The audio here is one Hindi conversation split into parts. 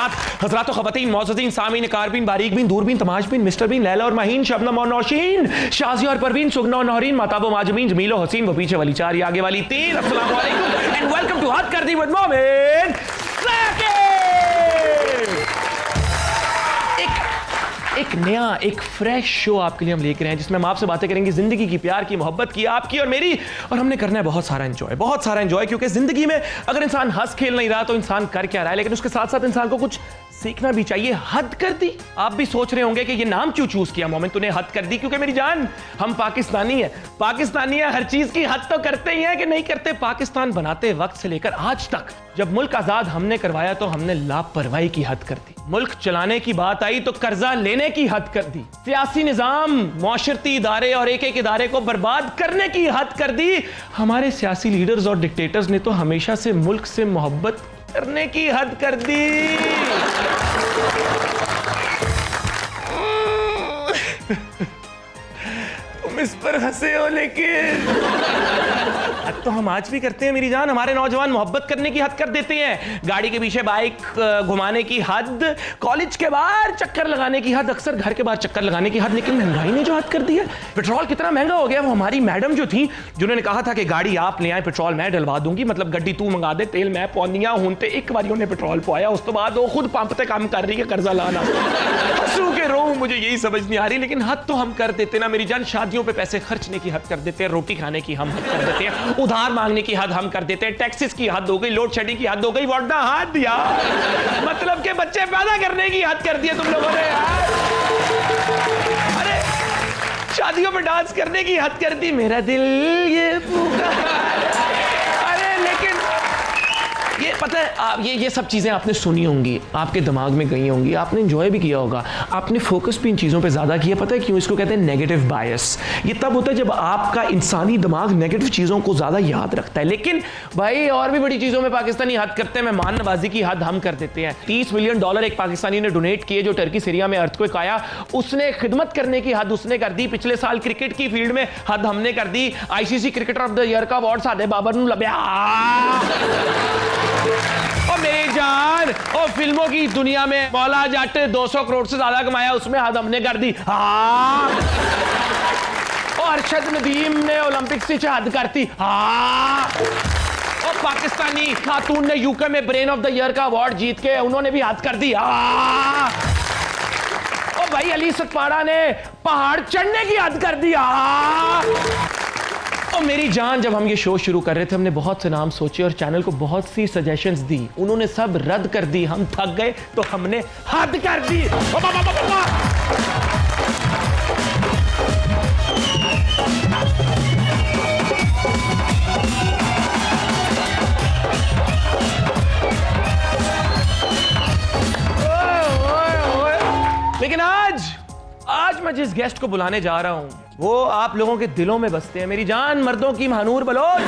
साथ हजरात ख़वातीन मौजूदीन सामीन कारबीन बारीकबीन दूरबीन तमाशबीन मिस्टर बीन लैला और माहीन शबनम और नौशीन शाजिया और परवीन सुगना और नौरीन माताबो माजमीन जमीलो हसीन वो पीछे वाली 4 आगे वाली 3। अस्सलाम वालेकुम एंड वेलकम टू हद कर दी विद मोमिन साकिब। एक नया एक फ्रेश शो आपके लिए हम लेकर आए हैं जिसमें हम आपसे बातें करेंगे जिंदगी की, प्यार की, मोहब्बत की, आपकी और मेरी, और हमने करना है बहुत सारा एंजॉय क्योंकि जिंदगी में अगर इंसान हंस खेल नहीं रहा तो इंसान कर क्या रहा है, लेकिन उसके साथ साथ इंसान को कुछ सीखना भी चाहिए। हद कर दी, आप भी सोच रहे होंगे कि ये नाम क्यों चूज किया मोमिन तूने, हद कर दी? क्योंकि मेरी जान हम पाकिस्तानी है, हर चीज की हद तो करते ही हैं कि नहीं करते। पाकिस्तान बनाते वक्त से लेकर आज तक जब मुल्क आजाद हमने करवाया तो हमने लापरवाही की हद कर दी। मुल्क चलाने की बात आई तो कर्जा लेने की हद कर दी। सियासी निजाम, मुआशरती इदारे और एक एक इदारे को बर्बाद करने की हद कर दी। हमारे सियासी लीडर्स और डिक्टेटर्स ने तो हमेशा से मुल्क से मोहब्बत करने की हद कर दी। तुम इस पर हंसे हो लेकिन तो हम आज भी करते हैं मेरी जान। हमारे नौजवान मोहब्बत करने की हद कर देते हैं, गाड़ी के पीछे बाइक घुमाने की हद, कॉलेज के बाहर चक्कर लगाने की हद, अक्सर घर के बाहर चक्कर लगाने की हद। लेकिन महंगाई ने जो हद कर दी है, पेट्रोल कितना महंगा हो गया। वो हमारी मैडम जो थी जिन्होंने कहा था कि गाड़ी आप ले आए, पेट्रोल मैं डलवा दूंगी, मतलब गड्डी तू मंगा दे, तेल मैं पौनिया हूंते एक बार उन्हें पेट्रोल पवाया, उस तो बाद वो खुद पंप पे काम कर रही है, कर्जा लाना। हंसू के रो, मुझे यही समझ नहीं आ रही। लेकिन हद तो हम कर देते ना मेरी जान। शादियों पे पैसे खर्चने की हद कर देते हैं, रोटी खाने की हम हद कर देते हैं, उधार मांगने की हद हम कर देते हैं, टैक्सेस की हद हो गई, लोड शेडिंग की हद हो गई। व्हाट द हद यार, मतलब के बच्चे पैदा करने की हद कर दिए तुम लोगों ने यार। अरे शादियों में डांस करने की हद कर दी, मेरा दिल ये पुकार। अरे लेकिन ये पता है ये सब चीजें आपने सुनी होंगी, आपके दिमाग में गई होंगी, आपने एंजॉय भी किया होगा, आपने फोकस भी इन चीजों पे ज्यादा किया। पता है क्यों? इसको कहते हैं नेगेटिव बायस। ये तब होता है जब आपका इंसानी दिमाग नेगेटिव चीजों को ज्यादा याद रखता है। लेकिन भाई और भी बड़ी चीजों में पाकिस्तानी हद करते हैं। मेहमान नवाजी की हद हम कर देते हैं। $30 मिलियन एक पाकिस्तानी ने डोनेट किए जो टर्की सीरिया में अर्थक्वेक आया, उसने खिदमत करने की हद उसने कर दी। पिछले साल क्रिकेट की फील्ड में हद हमने कर दी। ICC cricketer of the year का अवार्ड सादे बाबर नूं लभ्या। और मेरी जान, और फिल्मों की दुनिया में मौला जट 200 करोड़ से ज्यादा कमाया, उसमें हद हमने कर दी। हाँ। और अरशद नदीम ने ओलंपिक से हद करती। हाँ। और पाकिस्तानी खातून ने यूके में ब्रेन ऑफ द ईयर का अवार्ड जीत के उन्होंने भी हद कर दी। हाँ। और भाई अली सतपाड़ा ने पहाड़ चढ़ने की हद कर दी। हाँ। और मेरी जान, जब हम ये शो शुरू कर रहे थे हमने बहुत से नाम सोचे और चैनल को बहुत सी सजेशंस दी, उन्होंने सब रद्द कर दी। हम थक गए तो हमने हद कर दी। लेकिन आज मैं जिस गेस्ट को बुलाने जा रहा हूं वो आप लोगों के दिलों में बसते हैं मेरी जान। मर्दों की महानूर बलोच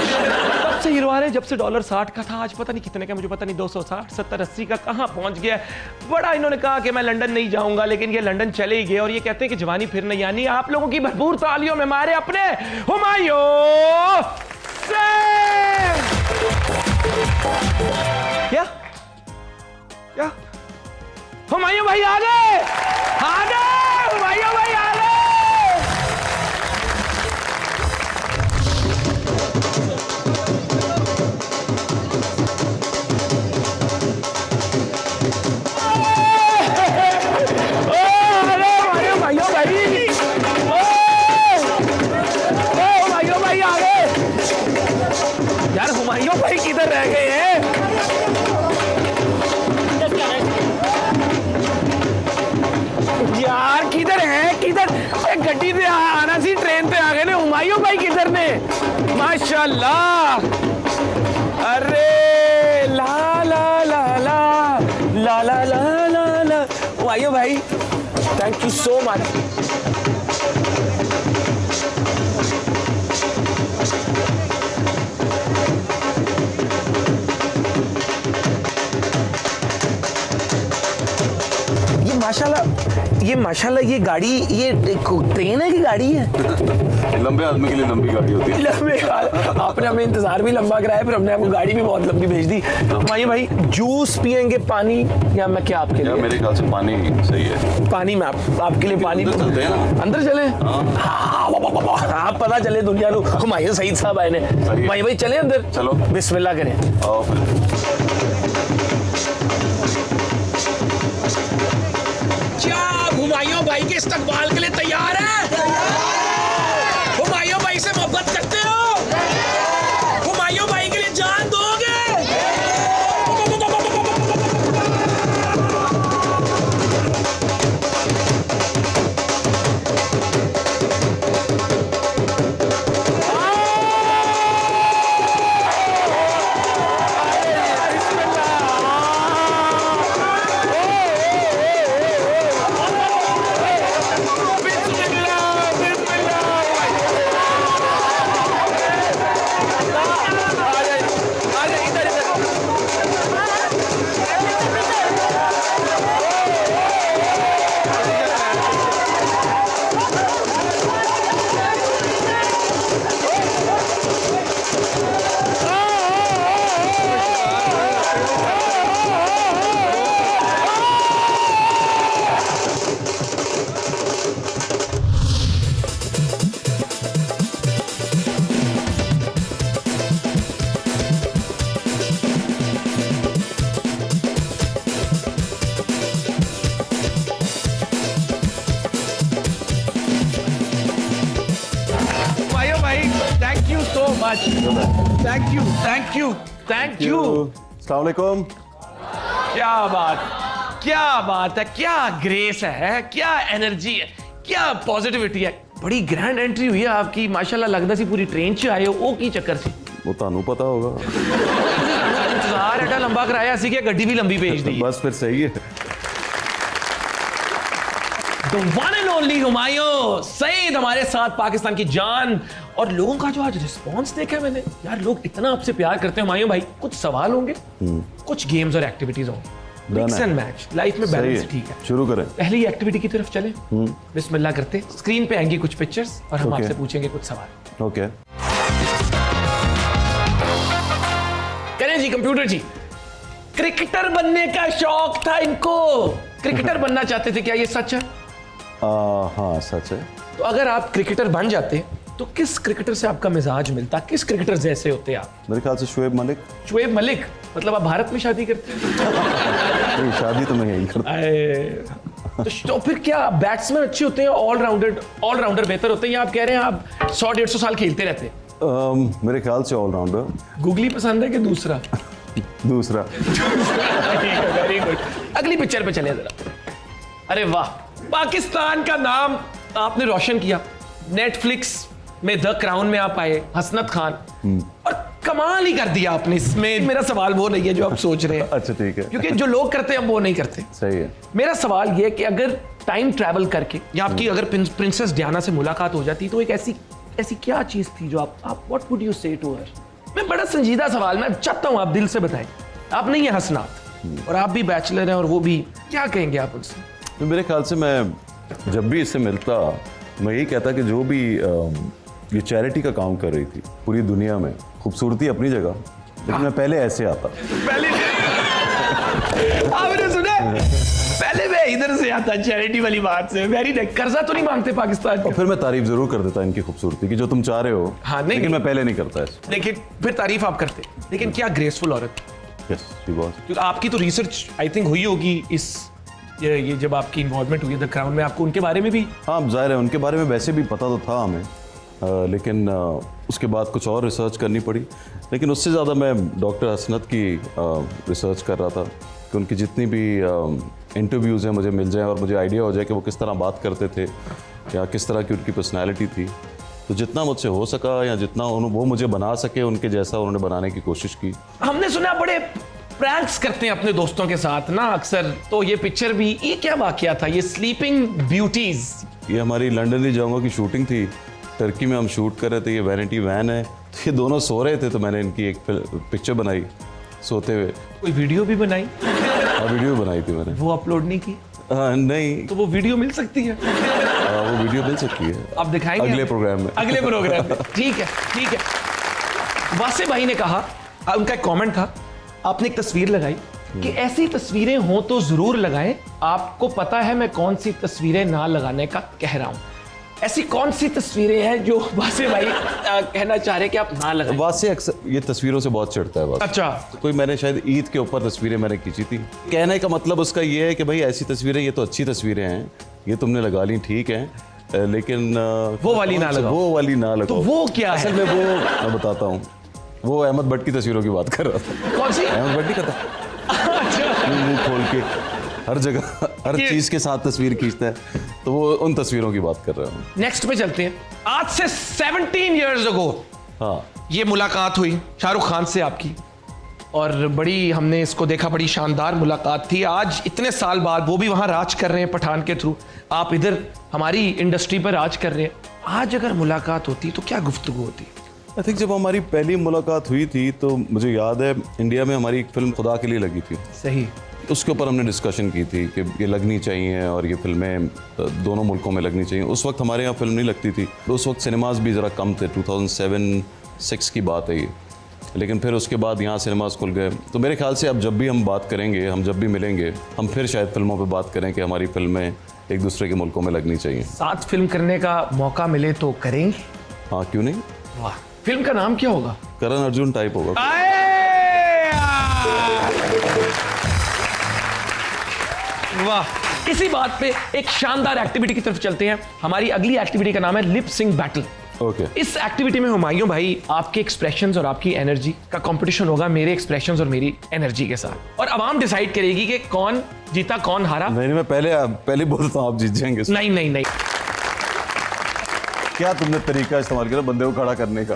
तब से हीरो आ रहे, जब से डॉलर 60 का था, आज पता नहीं कितने का, मुझे पता नहीं 260, 70, 80 का कहां पहुंच गया। बड़ा इन्होंने कहा कि मैं लंदन नहीं जाऊंगा, लेकिन ये लंदन चले ही गए और ये कहते हैं कि जवानी फिर नहीं आनी। आप लोगों की भरपूर तालियों में मारे अपने हुमायूं सेम। क्या हुमायूं भाई आ गए, हुमायूं भाई आ गए। यार हुमायूं भाई किधर रह गए हैं? यार किधर है, किधर? गड्डी पे आना सी, ट्रेन पे आ गए ने। हुमायूं भाई किधर ने? माशाल्लाह। अरे ला ला ला ला ला ला ला ला ला। हुमायूं भाई थैंक यू सो मच। ये माशाल्लाह ये माशाल्लाह ये गाड़ी ये ट्रेन है कि गाड़ी है? लंबे आदमी के लिए लंबी गाड़ी होती है। लंबे आपने हमें इंतजार भी लंबा कराया, फिर हमने आपको गाड़ी भी बहुत लंबी भेज दी। भाई जूस पियेंगे, पानी या मैं क्या आपके लिए? मेरे ख्याल से पानी सही है। पानी में आपके लिए पानी चलते हैं ना, अंदर चले। आप पता चले दुनिया को हुमायूं सईद साहब आए ने। भाई चले अंदर, चलो बिस्मिल्लाह करें। आओ फिर। क्या हुमायूं भाई के इस्तकबाल के लिए तैयार है? हुमायूं भाई से मोहब्बत करते हो? हुमायूं भाई के लिए जान दोगे? Thank you. अस्सलाम वालेकुम। क्या बात है, क्या ग्रेस है, क्या एनर्जी है, क्या पॉजिटिविटी है। बड़ी ग्रैंड एंट्री हुई है आपकी माशाल्लाह। लगदा सी पूरी ट्रेन च आए हो, ओ की चक्कर सी? वो तानू पता होगा। इंतजार एडा लंबा कराया सी कि गड्डी भी लंबी भेज दी। बस फिर सही है। The one and only Humayun Saeed हमारे साथ, पाकिस्तान की जान। और लोगों का जो आज रिस्पांस देखा मैंने, यार लोग इतना आपसे प्यार करते हैं हुमायूं भाई। कुछ सवाल होंगे, कुछ गेम्स और एक्टिविटीज होंगे, मिक्स एंड मैच। लाइफ में बैलेंस ठीक है। शुरू करें। पहली एक्टिविटी की तरफ चलें। बिस्मिल्लाह करते। स्क्रीन पे आएंगी कुछ पिक्चर्स और हम आपसे पूछेंगे कुछ सवाल। ओके करें जी। कंप्यूटर जी, क्रिकेटर बनने का शौक था इनको, क्रिकेटर बनना चाहते थे, क्या ये सच है? हाँ सच है। तो अगर आप क्रिकेटर बन जाते तो किस क्रिकेटर से आपका मिजाज मिलता? किस क्रिकेटर जैसे होते आप? मेरे ख्याल से शुएब मलिक। शुएब मलिक मतलब आप भारत में शादी करते हैं? शादी तो मैं यही करता। तो फिर क्या बैट्समैन अच्छे होते हैं, ऑलराउंडर बेहतर होते हैं, या आप कह रहे हैं आप 100-150 साल खेलते रहते हैं? मेरे ख्याल से ऑलराउंडर। गूगली पसंद है कि दूसरा? दूसरा। Very good. अगली पिक्चर पे चले जरा। अरे वाह, पाकिस्तान का नाम आपने रोशन किया। नेटफ्लिक्स में द क्राउन में आप आए, हसनत खान, और कमाल ही कर दिया आपने इसमें। मेरा सवाल वो नहीं है जो आप सोच रहे हैं। अच्छा ठीक है। क्योंकि जो लोग करते हैं वो नहीं करते। सही है। मेरा सवाल ये है कि अगर टाइम ट्रैवल करके या आपकी अगर प्रिंसेस डियाना से मुलाकात हो जाती तो एक ऐसी क्या चीज थी जो आप व्हाट वुड यू से टू हर? मैं बड़ा संजीदा सवाल, मैं चाहता हूं आप दिल से बताएं। आप नहीं है हसनात और आप भी बैचलर हैं और वो भी, क्या कहेंगे आप उनसे? तो मेरे ख्याल से मैं जब भी इससे मिलता मैं यही कहता कि जो भी ये चैरिटी का काम कर रही थी पूरी दुनिया में, खूबसूरती अपनी जगह, लेकिन मैं पहले ऐसे आता। आपने सुना? पहले मैं इधर से आता चैरिटी वाली बात से। Very nice. कर्जा तो नहीं मांगते पाकिस्तान का? फिर मैं तारीफ जरूर कर देता इनकी खूबसूरती की, जो तुम चाह रहे हो। हाँ, नहीं, लेकिन मैं पहले नहीं करता ऐसे। लेकिन फिर तारीफ आप करते। लेकिन क्या ग्रेसफुल औरत। Yes she was. क्योंकि आपकी तो रिसर्च आई थिंक हुई होगी इस ये जब आपकी इन्वॉल्वमेंट हुई द क्राउन में, आपको उनके बारे में भी? हाँ जाहिर है, उनके बारे में वैसे भी पता तो था हमें, लेकिन उसके बाद कुछ और रिसर्च करनी पड़ी। लेकिन उससे ज़्यादा मैं डॉक्टर हसनत की रिसर्च कर रहा था कि उनकी जितनी भी इंटरव्यूज़ हैं मुझे मिल जाएं और मुझे आइडिया हो जाए कि वो किस तरह बात करते थे या किस तरह की उनकी पर्सनैलिटी थी। तो जितना मुझसे हो सका या जितना वो मुझे बना सके उनके जैसा उन्होंने बनाने की कोशिश की। हमने सुना बड़े प्रैंक्स करते हैं अपने दोस्तों के साथ ना अक्सर, तो ये पिक्चर भी, ये क्या वाकया था, ये स्लीपिंग ब्यूटीज? ये हमारी लंदन नहीं जाऊंगा की शूटिंग थी, टर्की में हम शूट कर रहे थे। ये वैनिटी वैन है, तो ये दोनों सो रहे थे तो मैंने इनकी एक पिक्चर बनाई सोते हुए। कोई वीडियो भी बनाई? हाँ वीडियो बनाई थी मैंने। वो अपलोड नहीं की? नहीं, तो वो वीडियो मिल सकती है? वो वीडियो मिल सकती है, आप दिखाएंगे अगले प्रोग्राम में। अगले प्रोग्राम में, ठीक है, ठीक है। वासे भाई ने कहा, उनका एक कमेंट था, आपने एक तस्वीर लगाई कि ऐसी तस्वीरें हो तो जरूर लगाएं, आपको पता है मैं कौन सी तस्वीरें ना लगाने का कह रहा हूं। ऐसी कौन सी तस्वीरें हैं जो वासे भाई कहना चाह रहे कि आप ना लगाएं? वासे अक्सर ये तस्वीरों से बहुत चिढ़ता है वासे। अच्छा, कोई मैंने शायद ईद के ऊपर तस्वीरें मैंने खींची थी। कहने का मतलब उसका ये है कि भाई ऐसी तस्वीरें, ये तो अच्छी तस्वीरें हैं, ये तुमने लगा ली, ठीक है, लेकिन वो वाली ना लगाओ। वो वाली ना लगाओ। तो वो क्या असल है? में वो मैं बताता हूँ, वो अहमद भट्ट की तस्वीरों की बात कर रहा था। कौन सी? अहमद भट्ट का था, अच्छा, मुंह खोल के हर जगह हर चीज के साथ तस्वीर खींचता है, तो वो उन तस्वीरों की बात कर रहा हूँ। नेक्स्ट पे चलते हैं। आज से 17 इयर्स अगो हाँ, ये मुलाकात हुई शाहरुख खान से आपकी, और बड़ी हमने इसको देखा, बड़ी शानदार मुलाकात थी। आज इतने साल बाद वो भी वहां राज कर रहे हैं पठान के थ्रू, आप इधर हमारी इंडस्ट्री पर राज कर रहे हैं। आज अगर मुलाकात होती तो क्या गुफ्तगू होती? आई थिंक जब हमारी पहली मुलाकात हुई थी तो मुझे याद है इंडिया में हमारी एक फिल्म खुदा के लिए लगी थी। सही। उसके ऊपर हमने डिस्कशन की थी कि ये लगनी चाहिए और ये फिल्में दोनों मुल्कों में लगनी चाहिए। उस वक्त हमारे यहाँ फिल्म नहीं लगती थी, तो उस वक्त सिनेमाज भी ज़रा कम थे, 2007-6 की बात है ये। लेकिन फिर उसके बाद यहाँ सिनेमाज खुल गए, तो मेरे ख्याल से अब जब भी हम बात करेंगे, हम जब भी मिलेंगे, हम फिर शायद फिल्मों पे बात करें कि हमारी फिल्में एक दूसरे के मुल्कों में लगनी चाहिए। साथ फिल्म करने का मौका मिले तो करेंगे? हाँ, क्यों नहीं। वाह, फिल्म का नाम क्या होगा? करण अर्जुन टाइप होगा। वाह, इसी बात पे एक शानदार एक्टिविटी की तरफ चलते हैं। हमारी अगली एक्टिविटी का नाम है लिप सिंग बैटल। ओके। इस एक्टिविटी में हुमायूं भाई आपके एक्सप्रेशंस और आपकी एनर्जी का कंपटीशन होगा, मेरे एक्सप्रेशंस और मेरी एनर्जी के साथ, और आवाम डिसाइड करेगी कि कौन जीता कौन हारा। नहीं, मैं पहले बोलता हूँ, आप जीत जाएंगे। नहीं नहीं नहीं, क्या तुमने तरीका इस्तेमाल किया बंदे को खड़ा करने का?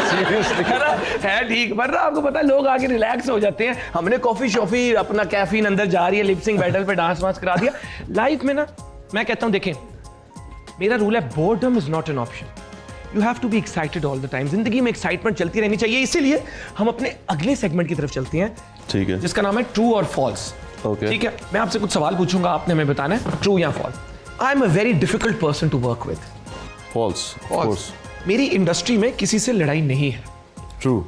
सीरियसली है ठीक, वरना आपको पता है लोग आके रिलैक्स हो जाते हैं। हमने कॉफी शॉफी अपना कैफीन अंदर जा रही है, लिपसिंग बैटल पे डांस वांस करा दिया। लाइफ में ना मैं कहता हूं, देखें मेरा रूल है, boredom is not an option, you have to be excited all the time. जिंदगी में एक्साइटमेंट चलती रहनी चाहिए। इसीलिए हम अपने अगले सेगमेंट की तरफ चलते हैं, ठीक है, जिसका नाम है ट्रू और फॉल्स। ओके। ठीक है, मैं आपसे कुछ सवाल पूछूंगा, आपने हमें बताना है ट्रू या false. I am a very difficult person to work with. False. मेरी इंडस्ट्री में किसी से लड़ाई नहीं है। ट्रू।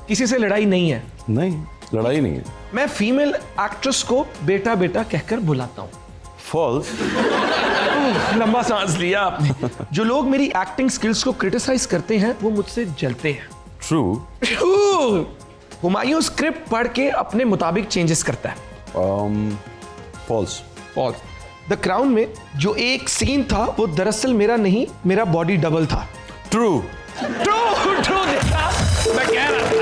किसी से लड़ाई नहीं है। नहीं, लड़ाई नहीं है। मैं फीमेल एक्ट्रेस को बेटा बेटा कहकर बुलाता हूं। फॉल्स। लंबा सांस लिया आपने। जो लोग मेरी एक्टिंग स्किल्स को क्रिटिसाइज करते हैं वो मुझसे जलते हैं। ट्रू। हुमायूं स्क्रिप्ट पढ़ के अपने मुताबिक चेंजेस करता है। फॉल्स। फॉल्स। द क्राउन में जो एक सीन था वो दरअसल मेरा नहीं, मेरा बॉडी डबल था। ट्रू। ट्रू देखा, मैं कह रहा था।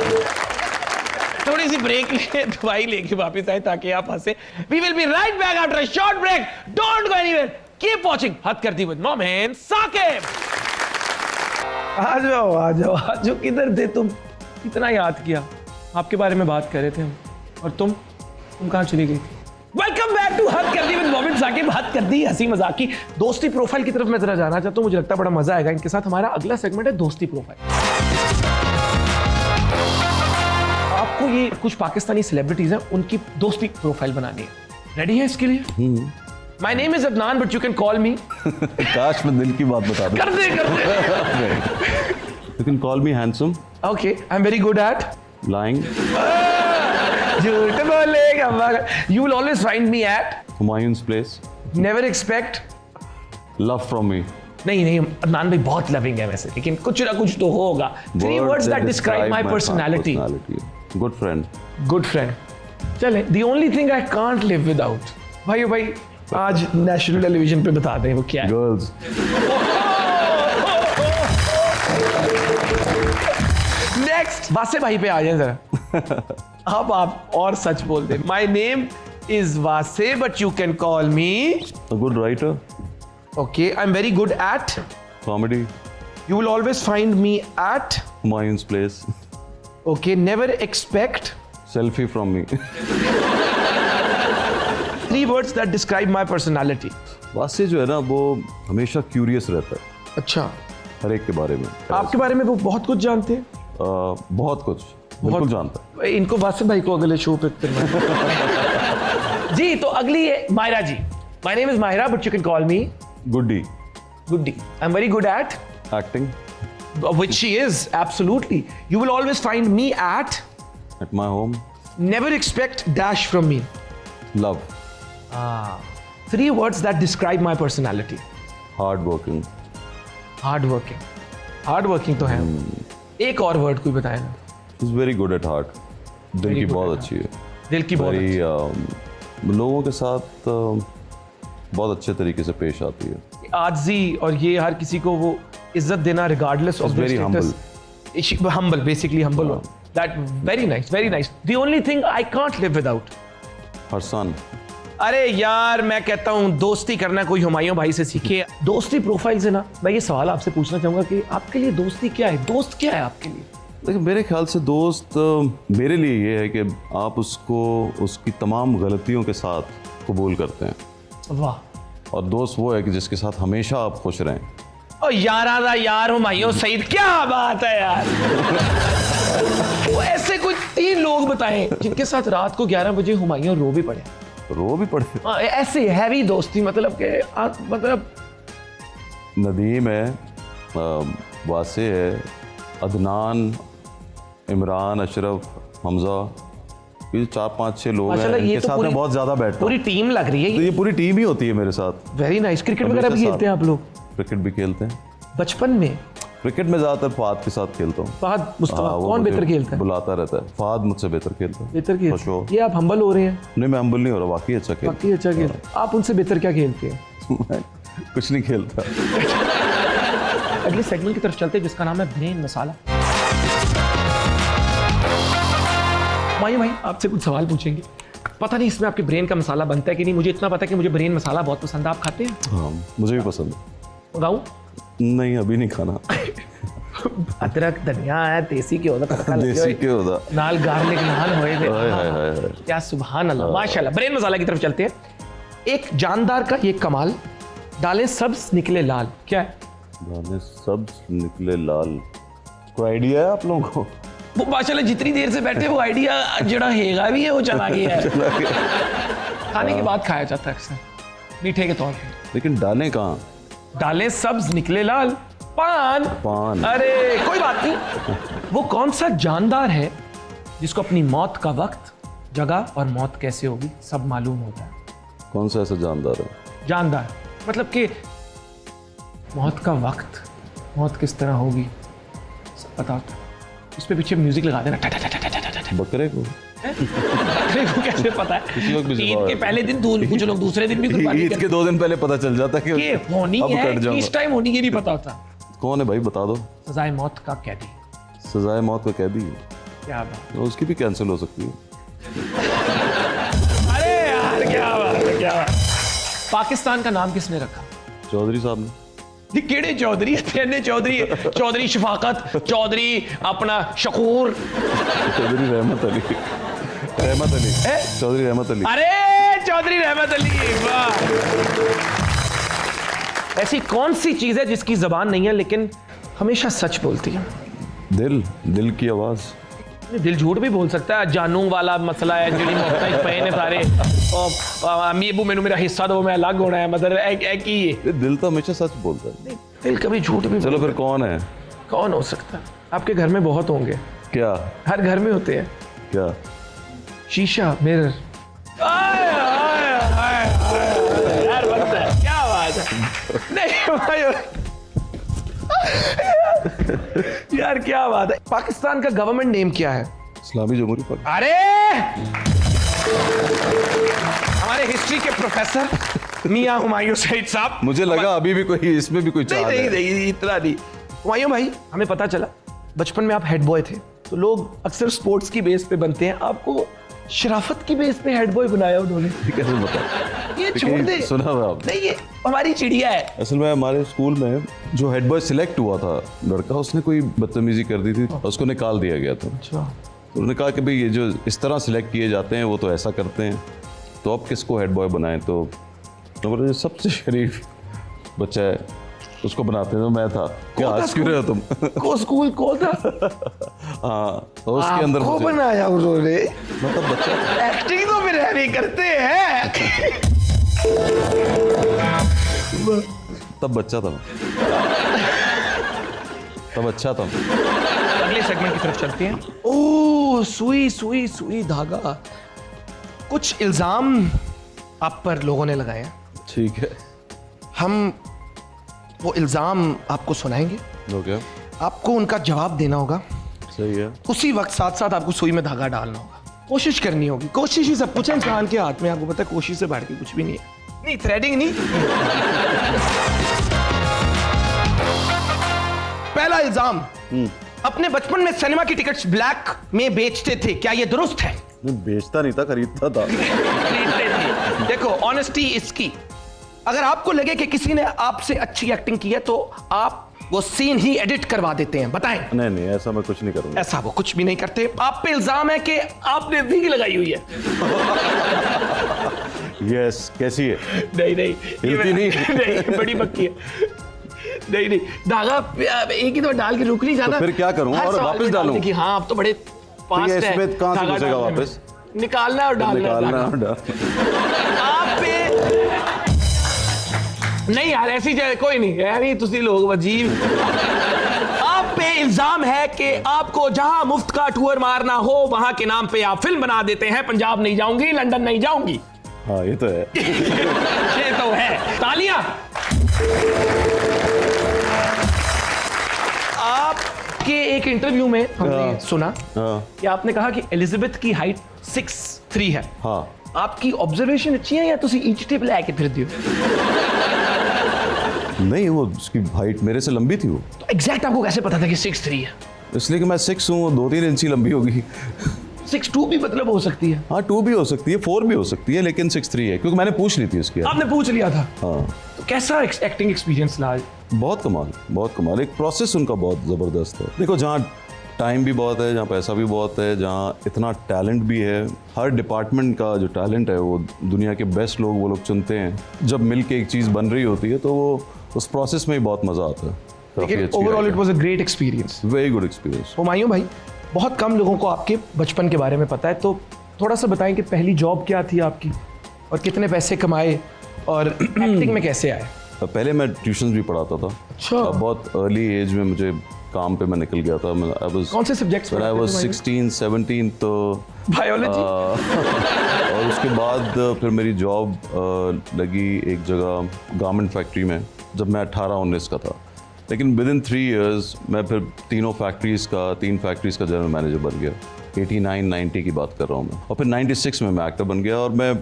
थोड़ी सी ब्रेक ले, दवाई लेके वापस आए ताकि आप हंसे। We will be right back after a short break. Don't go anywhere, keep watching हद करती विद मोमेन साकिब। आ जाओ, किधर थे तुम? इतना याद किया, आपके बारे में बात कर रहे थे हम, और तुम कहां चली गई? वेलकम बैक टू हद कर दी विद मोमिन साकिब। हद कर दी हंसी मजाक की दोस्ती प्रोफाइल की तरफ मैं जरा जाना चाहता हूं। मुझे लगता है बड़ा मजा आएगा इनके साथ। हमारा अगला सेगमेंट है दोस्ती प्रोफाइल। आपको ये कुछ पाकिस्तानी सेलिब्रिटीज हैं, उनकी दोस्ती प्रोफाइल बनानी है। रेडी है इसके लिए? My name is Adnan but you can call me. काश मैं दिल की बात बता दूं। कर दे। You can call me handsome. Okay, I am very good at lying. झूठ बोलेगा। You will always find me at हुमायूंस place. Never expect love from me. नहीं, अदनान भाई बहुत लविंग है वैसे, लेकिन कुछ ना कुछ तो होगा। 3 words that describe my personality. Good friend. Good friend. चले, the only thing I can't live without. भाई आज नेशनल टेलीविजन पे बता दें वो क्या है। Girls. नेक्स्ट वासे भाई पे आ जाए जरा। अब आप और सच बोल दे। My name is Wasay but you can call me. A good writer. Okay, I'm very good at Comedy. You will always find me at Humayun's place. Okay, never expect Selfie from me. 3 words that describe my personality. वासे जो है ना वो हमेशा क्यूरियस रहता है अच्छा, हर एक के बारे में। आपके बारे में वो बहुत कुछ जानते हैं। बहुत कुछ बिल्कुल जानता है। इनको वासिफ भाई को अगले शो पे करना। जी तो अगली है मायरा जी. My name is Mahira, but you can call me Guddi. Goody. I'm very good at acting. which she is absolutely. You will always find me at at my home. never expect dash from me. Love. 3 words that describe my personality. Hard working. Hardworking. Hardworking तो है. एक और वर्ड कोई बताए ना. Is very good at heart. दिल Very की good बहुत at अच्छी है. दिल की बहुत अच्छी. वेरी लोगों के साथ बहुत अच्छे तरीके से पेश आती है. आजी और ये हर किसी को वो इज्जत देना regardless of their very status. Humble, basically humble one. That very nice. The only thing I can't live without. हर सन. अरे यार मैं कहता हूँ दोस्ती करना कोई हुमायूं भाई से सीखे. दोस्ती प्रोफाइल से ना मैं ये सवाल आपसे पूछना चाहूंगा कि आपके लिए दोस्ती क्या है? दोस्त क्या है आपके लिए? लेकिन मेरे ख्याल से दोस्त मेरे लिए ये है कि आप उसको उसकी तमाम गलतियों के साथ कबूल करते हैं. वाह. और दोस्त वो है कि जिसके साथ हमेशा आप खुश रहें. और यारादा यार हुमायूं सईद, क्या बात है यार. वो ऐसे कोई 3 लोग बताएं जिनके साथ रात को 11 बजे हुमायूं रो भी पड़े. रो भी पड़े. ऐसे हैवी दोस्ती मतलब के मतलब नदीम है, वासे है, अदनान, इमरान, अशरफ, हमजा, ये 4-5-6 लोग हैं माशाल्लाह, ये इनके तो साथ मैं बहुत ज्यादा बैठता हूँ. पूरी टीम लग रही है तो ये पूरी टीम ही होती है मेरे साथ. Very nice. क्रिकेट वगैरह भी हमेशा खेलते हैं आप लोग? क्रिकेट भी खेलते हैं. बचपन में क्रिकेट में ज्यादातर फहद के साथ खेलता हूँ. फहद मुस्तफा हाँ, वो कौन मुझे बेहतर खेलता है? बुलाता रहता है. फहद मुझसे बेहतर खेलता है. बेहतर For खेलता sure. है. ये आप हम्बल हो रहे हैं. नहीं, मैं हम्बल नहीं हो रहा, वाकई अच्छा खेलता बाकी अच्छा खेल. आप उनसे बेहतर क्या खेलते हैं? हूँ. कुछ नहीं खेलता. अगले सेगमेंट की तरफ चलते हैं जिसका नाम है ब्रेन मसाला. भाई आपसे कुछ सवाल पूछेंगे. पता नहीं इसमें आपके ब्रेन का मसाला बनता है कि नहीं. मुझे इतना पता है कि मुझे ब्रेन मसाला बहुत पसंद है. आप खाते हैं? हाँ, मुझे भी पसंद है. बताऊं? नहीं, अभी नहीं खाना. अदरक धनिया है, देसी घ्यो दा तड़का लगे देसी घ्यो दा नाल गार्लिक नान होए थे. हाय हाय हाय. क्या सुभान अल्लाह, माशाल्लाह. ब्रेन मसाला की तरफ चलते हैं. एक जानदार का ये कमाल, डालें सब्ज निकले लाल. क्या है? दाने सब निकले लाल. कोई आइडिया है आप लोगों को? वो माशाल्लाह जितनी देर से बैठे वो आइडिया जड़ा हेगा भी है वो चला गया है. खाने के बाद खाया जाता है अक्सर मीठे के तौर पे. लेकिन डालें कहाँ? डालें सब्ज निकले लाल. पान. पान. अरे कोई बात नहीं. वो कौन सा जानदार है जिसको अपनी मौत का वक्त, जगह और मौत कैसे होगी सब मालूम होता है? कौन सा ऐसा जानदार है? जानदार मतलब कि मौत का वक्त, मौत किस तरह होगी सब पता होता है. इस पे पीछे म्यूजिक लगा देना. बकरे को. बकरे को कैसे पता है? लोग भी ईद के पहले दिन कुछ लोग दूसरे दिन भी कुर्बानी ईद के 2 दिन पहले पता चल जाता है कि होनी अब है कट कि जाऊंगा. इस टाइम होनी, ये नहीं पता होता. कौन है भाई, बता दो. सजाए मौत का कैदी. सजाए मौत का कैदी. क्या बात. तो उसकी भी कैंसिल हो सकती है. अरे यार क्या बात है, क्या बात. पाकिस्तान का नाम किसने रखा? चौधरी साहब ने. ये केड़े चौधरी है? चौधरी शफाकत, चौधरी अपना शकूर. चौधरी रहमत अली. चौधरी रहमत अली. अरे चौधरी रहमत अली. वाह. ऐसी कौन सी चीज है जिसकी जबान नहीं है लेकिन हमेशा सच बोलती है? दिल की आवाज. दिल झूठ भी बोल सकता है. जानू वाला मसला है जिहड़ी मोहब्बत पे ने सारे अम्मी अबू मैनू मेरा हिस्सा दो, मैं अलग होना है, मतलब की है. दिल तो हमेशा सच बोलता है. दिल कभी झूठ भी. चलो फिर कौन है? कौन हो सकता है? आपके घर में बहुत होंगे. क्या? हर घर में होते हैं. क्या? शीशा, मिरर. यार बनता है. क्या बात है. नहीं भाई यार क्या बात है. पाकिस्तान का गवर्नमेंट नेम क्या है? इस्लामी जमहूरी पाकिस्तान. अरे हमारे हिस्ट्री के प्रोफेसर मियां हुमायूं सईद साहब. मुझे लगा अभी भी कोई इसमें भी कोई चाल है. नहीं इतना नहीं. हुमायूं भाई हमें पता चला बचपन में आप हेड बॉय थे. तो लोग अक्सर स्पोर्ट्स की बेस पे बनते हैं, आपको शराफत की बेस पे हेड बॉय बनाया उन्होंने. कैसे बता? ये छोड़ दे. सुना हुआ आप? नहीं ये हमारी चिड़िया है. असल में हमारे स्कूल में जो हेड बॉय सिलेक्ट हुआ था लड़का, उसने कोई बदतमीजी कर दी थी, उसको निकाल दिया गया था. अच्छा. उन्होंने कहा कि भाई ये जो इस तरह सिलेक्ट किए जाते हैं वो तो ऐसा करते हैं, तो अब किसको हेड बॉय बनाएं? तो बोले सबसे शरीफ बच्चा है उसको बनाते तो मैं था। क्या कौन था हंस क्यों रहे हो तुम? को स्कूल कौन था? हाँ, तो उसके अंदर आपको मुझे बनाया उन्होंने? मतलब बच्चा एक्टिंग तो फिर हैवी करते हैं। तब बच्चा था मैं। तब अच्छा था। अगले सेगमेंट की तरफ चलते हैं। ओह, सुई सुई सुई धागा। कुछ इल्जाम आप पर लोगों ने लगाए हैं, ठीक है, हम वो इल्जाम आपको सुनाएंगे, ओके, आपको उनका जवाब देना होगा। सही है। उसी वक्त साथ साथ आपको सुई में धागा डालना होगा। कोशिश करनी होगी, कोशिश ही सब कुछ है इंसान के हाथ में। आपको पता है कोशिश से बढ़ के कुछ भी नहीं है। नहीं, थ्रेडिंग नहीं। पहला इल्जाम, अपने बचपन में सिनेमा की टिकट्स ब्लैक में बेचते थे, क्या ये दुरुस्त है? मैं बेचता नहीं था, खरीदता था। खरीदते थे। देखो, ऑनेस्टी इसकी, अगर आपको लगे कि किसी ने आपसे अच्छी एक्टिंग की है तो आप वो सीन ही एडिट करवा देते हैं। बताएं। नहीं नहीं, ऐसा मैं कुछ नहीं करूंगा। ऐसा वो कुछ भी नहीं करते। आप पे इल्जाम है कि आपने विग लगाई हुई है। यस, कैसी है? नहीं नहीं, हिलती नहीं। नहीं, बड़ी पक्की है। नहीं नहीं, धागा एक ही तो डाल के रुक नहीं जाना। तो फिर क्या करूं? हर और सवाल वापस में डाल डालूं? दे कि हाँ, अब तो बड़े फास्ट है। इसमें कहां से धागा घुसेगा डालने में। वापस? निकालना और डालना। निकालना और आप पे नहीं यार, ऐसी जगह कोई नहीं है। नहीं, तुसी लोग अजीब। आप पे इल्जाम है कि आपको जहां मुफ्त का टूर मारना हो वहां के नाम पे आप फिल्म बना देते हैं। पंजाब नहीं जाऊंगी, लंदन नहीं जाऊंगी। हाँ, ये तो है। ये तो है। तालियां। आपके एक इंटरव्यू में हमने सुना हाँ कि आपने कहा कि एलिजाबेथ की हाइट 6'3" है। हाँ, आपकी ऑब्जर्वेशन अच्छी है या तुसी इंच टेप लेके फिर दियो? नहीं, वो उसकी हाइट मेरे से लंबी थी। वो तो एग्जैक्ट आपको कैसे पता था कि 6'3" है? इसलिए कि मैं 6 हूँ, वो 2-3 इंच ही लंबी होगी। 6'2" भी मतलब हो सकती है। हाँ, 2 भी हो सकती है, 4 भी हो सकती है, लेकिन 6'3" है, क्योंकि मैंने पूछ ली थी उसकी। आपने पूछ लिया था। हाँ, तो कैसा एक्टिंग एक्सपीरियंस रहा? बहुत कमाल, बहुत कमाल। एक प्रोसेस उनका बहुत ज़बरदस्त है। देखो, जहाँ टाइम भी बहुत है, जहाँ पैसा भी बहुत है, जहाँ इतना टैलेंट भी है, हर डिपार्टमेंट का जो टैलेंट है वो दुनिया के बेस्ट लोग वो लोग चुनते हैं। जब मिल के एक चीज़ बन रही होती है तो वो उस प्रोसेस में ही बहुत मज़ा आता है। लेकिन overall it was a great experience. Very good experience. Humayun भाई, बहुत कम लोगों को आपके बचपन के बारे में पता है, तो थोड़ा सा बताएं कि पहली जॉब क्या थी आपकी और कितने पैसे कमाए और एक्टिंग में कैसे आए? पहले मैं ट्यूशन भी पढ़ाता था। अच्छा। बहुत अर्ली एज में मुझे काम पे मैं निकल गया था। कौन से सब्जेक्ट्स आई वाज 16-17, तो बायोलॉजी। और उसके बाद फिर मेरी जॉब लगी एक जगह गारमेंट फैक्ट्री में जब मैं 18-19 का था। लेकिन विद इन 3 years मैं फिर 3 फैक्ट्रीज़ का जनरल मैनेजर बन गया। 89-90 की बात कर रहा हूँ मैं। और फिर 96 में मैं एक्टर बन गया। और मैं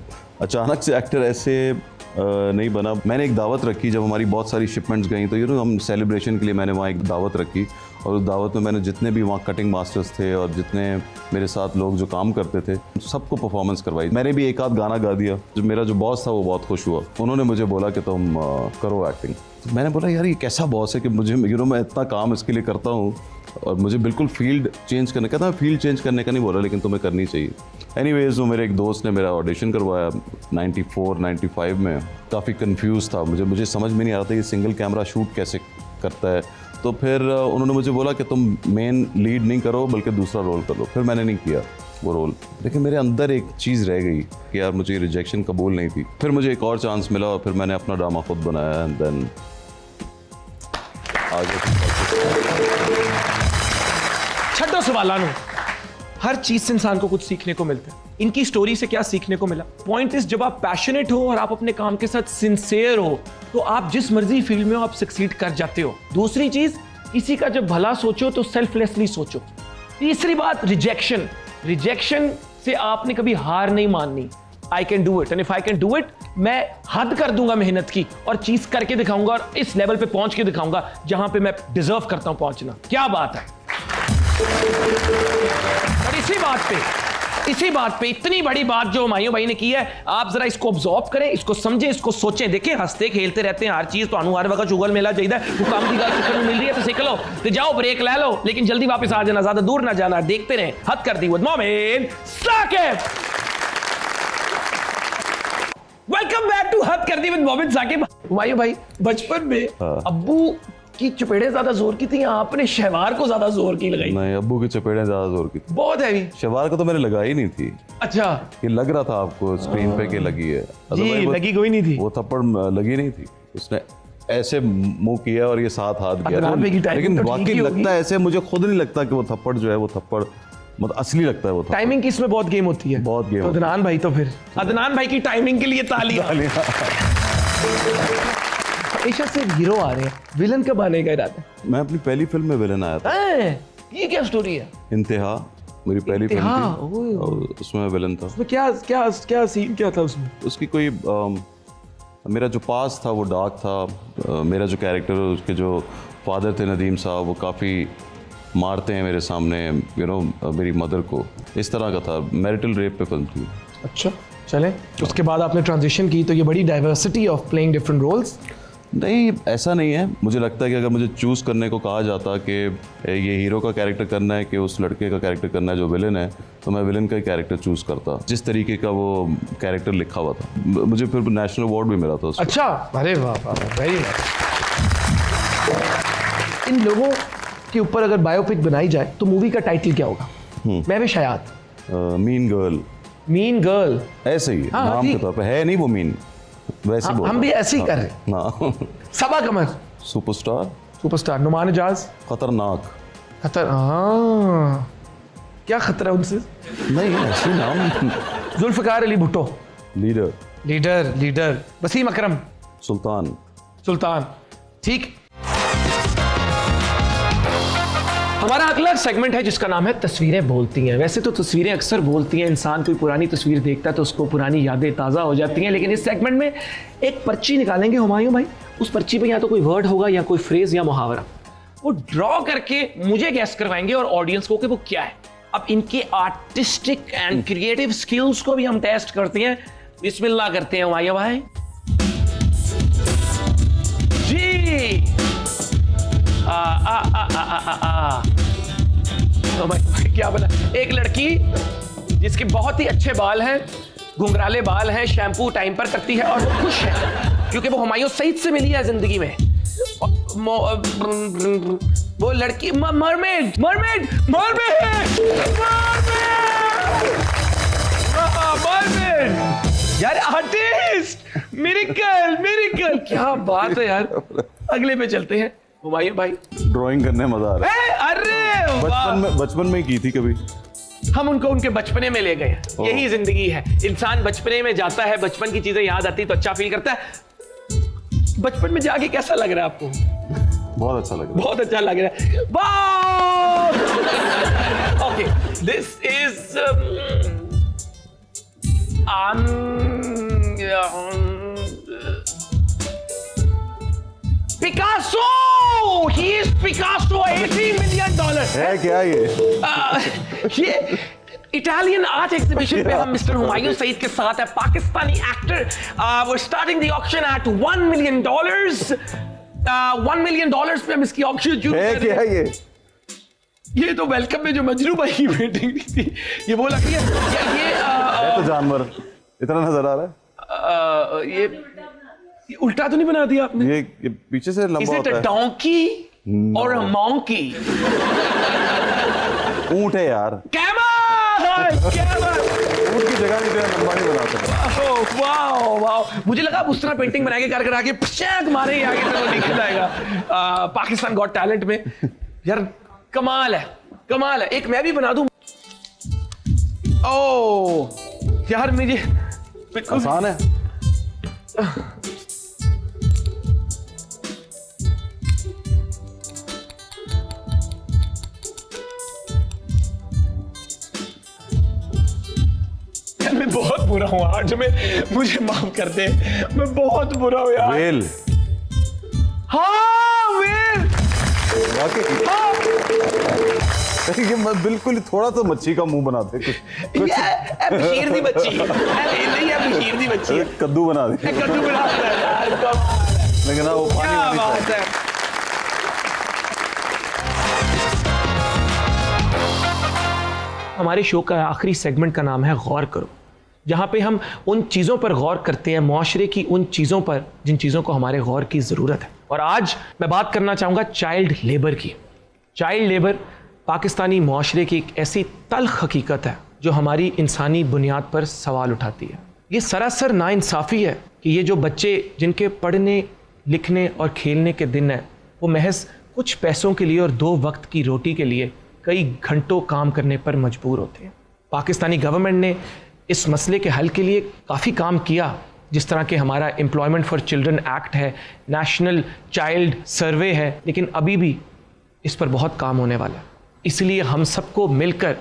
अचानक से एक्टर ऐसे नहीं बना। मैंने एक दावत रखी जब हमारी बहुत सारी शिपमेंट्स गई, तो हम सेलिब्रेशन के लिए मैंने वहाँ एक दावत रखी। और उस दावत में मैंने जितने भी वहाँ कटिंग मास्टर्स थे और जितने मेरे साथ लोग जो काम करते थे सबको परफॉर्मेंस करवाई। मैंने भी एक आध गाना गा दिया। जो मेरा जो बॉस था वो बहुत खुश हुआ। उन्होंने मुझे बोला कि तुम करो एक्टिंग। तो मैंने बोला, यार ये कैसा बॉस है कि मुझे मैं इतना काम इसके लिए करता हूँ और मुझे बिल्कुल फील्ड चेंज करने का था। फील्ड चेंज करने का नहीं बोला, लेकिन तुम्हें करनी चाहिए। एनीवेज, वो मेरे एक दोस्त ने मेरा ऑडिशन करवाया 94-95 में। काफ़ी कंफ्यूज था, मुझे समझ में नहीं आ रहा था कि सिंगल कैमरा शूट कैसे करता है। तो फिर उन्होंने मुझे बोला कि तुम मेन लीड नहीं करो बल्कि दूसरा रोल कर लो। फिर मैंने नहीं किया वो रोल, लेकिन मेरे अंदर एक चीज़ रह गई कि यार मुझे रिजेक्शन कबूल नहीं थी। फिर मुझे एक और चांस मिला और फिर मैंने अपना ड्रामा खुद बनाया। एंड देन आगे छठो सवाल आनो, हर चीज से इंसान को कुछ सीखने को मिलता है। इनकी स्टोरी से क्या सीखने को मिला? पॉइंट इज, जब आप पैशनेट हो और आप अपने काम के साथ सिंसियर हो तो आप जिस मर्जी फील्ड में हो आप सक्सीड कर जाते हो। दूसरी चीज, किसी का जब भला सोचो तो सेल्फलेसली सोचो। तीसरी बात, रिजेक्शन से आपने कभी हार नहीं माननी। I can do it, and if I can do it, मैं हद कर दूंगा मेहनत की और चीज करके दिखाऊंगा और इस लेवल पे पहुंच के दिखाऊंगा जहां पे मैं डिजर्व करता हूं पहुंचना। क्या बात है। और इसी बात पे इतनी बड़ी बात जो हुमायूं भाई ने की है, आप जरा इसको ऑब्जॉर्व करें, इसको समझें, इसको सोचें। देखें, हंसते खेलते रहते हैं, हर चीज तो हर वक्त चुगल मेला चाहिए। वो काम की बात सीखने को मिल रही है तो सीख लो, तो जाओ ब्रेक ले लो, लेकिन जल्दी वापस आ जाना, ज्यादा दूर ना जाना। देखते रहें हद कर दी विद मोमिन साकिब। वेलकम बैक टू हद कर दी विद मोमिन साकिब। हुमायूं भाई बचपन में अब्बू की चपेड़े ज्यादा जोर की थी या आपने शहवार को ज्यादा जोर की लगाई? नहीं, अब्बू की चपेड़ें ज्यादा जोर की थी। बहुत हैवी। शहवार को तो मैंने लगाई नहीं थी। अच्छा, ये लग रहा था आपको स्क्रीन पे कि लगी है, जी लगी कोई नहीं थी। वो थप्पड़ लगी नहीं थी, उसने ऐसे मुंह किया और ये साथ हाथ किया अदनान भाई की टाइमिंग लेकिन तो ठीक वाकई ही होगी। लगता है ऐसे, मुझे खुद नहीं लगता कि वो थप्पड़ जो है वो थप्पड़ मतलब असली लगता है वो थप्पड़। टाइमिंग की इसमें बहुत गेम होती है। बहुत गेम तो अदनान भाई, तो फिर अदनान भाई की टाइमिंग के लिए तालियां। हमेशा से हीरो आ रहे हैं, विलन कब आने का इरादा? मैं अपनी पहली फिल्म में विलन आया था। ये क्या स्टोरी है? इंतहा मेरी पहली फिल्म इंतहा, थी और उसमें मैं विलन था। उसमें क्या क्या क्या सीन क्या था उसमें? उसकी कोई मेरा जो पास था वो डार्क था। मेरा जो कैरेक्टर है उसके जो फादर थे नदीम साहब, वो काफ़ी मारते हैं मेरे सामने, यू नो मेरी मदर को, इस तरह का था। मैरिटल रेप पे फिल्म थी। अच्छा चलें, उसके बाद आपने ट्रांजिशन की, तो ये बड़ी diversity of playing different roles. नहीं, ऐसा नहीं है। मुझे लगता है कि अगर मुझे चूज़ करने को कहा जाता कि ये हीरो का कैरेक्टर करना है कि उस लड़के का कैरेक्टर करना है जो विलन है, तो मैं विलन का ही कैरेक्टर चूज़ करता, जिस तरीके का वो कैरेक्टर लिखा हुआ था। मुझे फिर नेशनल अवार्ड भी मिला था उसको। अच्छा, अरे वाह वाह, वेरी नाइस। इन लोगों के ऊपर अगर बायोपिक बनाई जाए तो मूवी का टाइटल क्या होगा? मैं भी शायद मीन गर्ल। मीन गर्ल, ऐसे ही हाँ, नाम के ठीक। तौर पे है नहीं वो मीन, वैसे बोल हम भी ऐसे ही कर रहे हैं। ना। सबा कमर सुपरस्टार, सुपरस्टार, नुमान इजाज खतरनाक। खतर, क्या खतरा उनसे? नहीं, ऐसे नाम। Zulfikar Ali Bhutto, leader, leader leader, Wasim Akram, सुल्तान। सुल्तान। ठीक, हमारा अगला सेगमेंट है जिसका नाम है तस्वीरें बोलती हैं। वैसे तो तस्वीरें अक्सर बोलती हैं, इंसान कोई पुरानी तस्वीर देखता है तो उसको पुरानी यादें ताज़ा हो जाती हैं, लेकिन इस सेगमेंट में एक पर्ची निकालेंगे हुमायूं भाई। उस पर्ची पे या तो कोई वर्ड होगा या कोई फ्रेज या मुहावरा, वो ड्रॉ करके मुझे गैस करवाएंगे और ऑडियंस को कि वो क्या है। अब इनके आर्टिस्टिक एंड क्रिएटिव स्किल्स को भी हम टेस्ट करते हैं। बिस्मिल्लाह करते हैं हुमायूं भाई जी। तो भाई क्या बना? एक लड़की जिसके बहुत ही अच्छे बाल हैं, घुंघराले बाल हैं, शैम्पू टाइम पर करती है और वो खुश है क्योंकि वो हुमायूं सईद से मिली है जिंदगी में। वो लड़की मरमेड मरमेड मरमेड मरमेड यार, आर्टिस्ट, मिरेकल मिरेकल, क्या बात है यार। अगले पे चलते हैं हुमायूं भाई। ड्राइंग करने में मजा आ रहा है। अरे बचपन में की थी कभी। हम उनको उनके बचपने में ले गए हैं। यही जिंदगी है, इंसान बचपने में जाता है, बचपन की चीजें याद आती तो अच्छा फील करता है। बचपन में जाके कैसा लग रहा है आपको? बहुत अच्छा लग रहा है। बहुत अच्छा लग रहा है। वाह! Okay, this is Picasso. He is Picasso, $80 million है क्या ये? इटालियन आर्ट एग्जीबिशन पे हम मिस्टर हुमायूं सईद के साथ है, पाकिस्तानी एक्टर। वो starting the auction at $1 million. $1 million पे हम इसकी ऑक्शन शुरू है क्या ये तो वेलकम में जो मजनू भाई की पेंटिंग थी, ये वो लगी है। है तो जानवर इतना नजर आ रहा है। ये उल्टा तो नहीं बना दिया आपने? ये पीछे से लंबा होता है। डोंकी और मॉन्की? ऊंट है यार। ऊंट की जगह नहीं, लंबा नहीं बना सकता। वाओ वाओ, मुझे लगा उस तरह पेंटिंग बना के कर आगे पशाक मारे आगे तो वो निकल जाएगा। पाकिस्तान गॉट टैलेंट में यार, कमाल है कमाल है। एक मैं भी बना दूं। ओ यार, मुझे आसान है। मैं बहुत बुरा हूँ आज, मुझे माफ कर दे, मैं बहुत बुरा हूँ यार। वेल। हाँ वेल। ये बिल्कुल थोड़ा तो मच्छी का मुंह बनाते कुछ। बशीर दी बच्ची, बशीर दी बच्ची कद्दू बना दे। कद्दू बना यार, लेकिन वो क्या बात है। हमारे शो का आखिरी सेगमेंट का नाम है गौर करो। जहाँ पे हम उन चीज़ों पर गौर करते हैं, मुआशरे की उन चीज़ों पर जिन चीज़ों को हमारे गौर की ज़रूरत है। और आज मैं बात करना चाहूँगा चाइल्ड लेबर की। चाइल्ड लेबर पाकिस्तानी मुआशरे की एक ऐसी तल्ख हकीकत है जो हमारी इंसानी बुनियाद पर सवाल उठाती है। ये सरासर नाइंसाफ़ी है कि ये जो बच्चे जिनके पढ़ने, लिखने और खेलने के दिन हैं, वो महज कुछ पैसों के लिए और 2 वक्त की रोटी के लिए कई घंटों काम करने पर मजबूर होते हैं। पाकिस्तानी गवर्नमेंट ने इस मसले के हल के लिए काफ़ी काम किया, जिस तरह के हमारा एम्प्लॉयमेंट फॉर चिल्ड्रन एक्ट है, नेशनल चाइल्ड सर्वे है, लेकिन अभी भी इस पर बहुत काम होने वाला है। इसलिए हम सबको मिलकर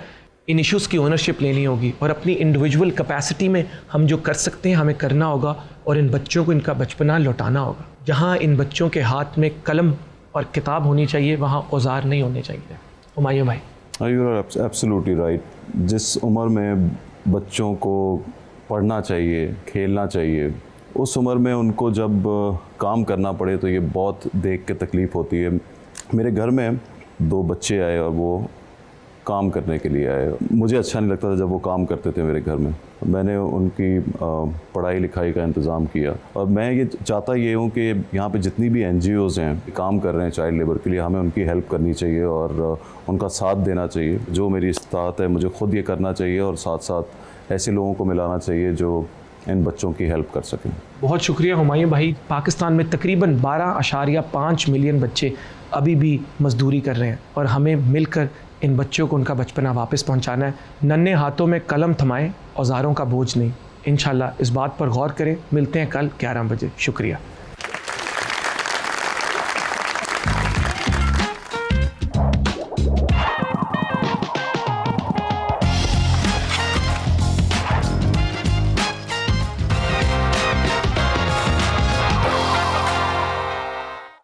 इन इश्यूज़ की ओनरशिप लेनी होगी और अपनी इंडिविजुअल कैपेसिटी में हम जो कर सकते हैं हमें करना होगा और इन बच्चों को इनका बचपना लौटाना होगा। जहाँ इन बच्चों के हाथ में कलम और किताब होनी चाहिए, वहाँ औजार नहीं होने चाहिए। हुमायूं भाई, यू आर एब्सोल्युटली राइट। जिस उम्र में बच्चों को पढ़ना चाहिए, खेलना चाहिए, उस उम्र में उनको जब काम करना पड़े तो ये बहुत देख के तकलीफ़ होती है। मेरे घर में 2 बच्चे आए और वो काम करने के लिए आए। मुझे अच्छा नहीं लगता था जब वो काम करते थे मेरे घर में। मैंने उनकी पढ़ाई लिखाई का इंतज़ाम किया और मैं ये चाहता ये हूँ कि यहाँ पे जितनी भी NGOs हैं काम कर रहे हैं चाइल्ड लेबर के लिए, हमें उनकी हेल्प करनी चाहिए और उनका साथ देना चाहिए। जो मेरी इस्तात है मुझे ख़ुद ये करना चाहिए और साथ साथ ऐसे लोगों को मिलाना चाहिए जो इन बच्चों की हेल्प कर सकें। बहुत शुक्रिया हुमायूं भाई। पाकिस्तान में तकरीबन 12.5 मिलियन बच्चे अभी भी मजदूरी कर रहे हैं और हमें मिलकर इन बच्चों को उनका बचपना वापस पहुंचाना है। नन्हे हाथों में कलम थमाएं, औजारों का बोझ नहीं। इंशाल्लाह इस बात पर गौर करें। मिलते हैं कल 11 बजे। शुक्रिया।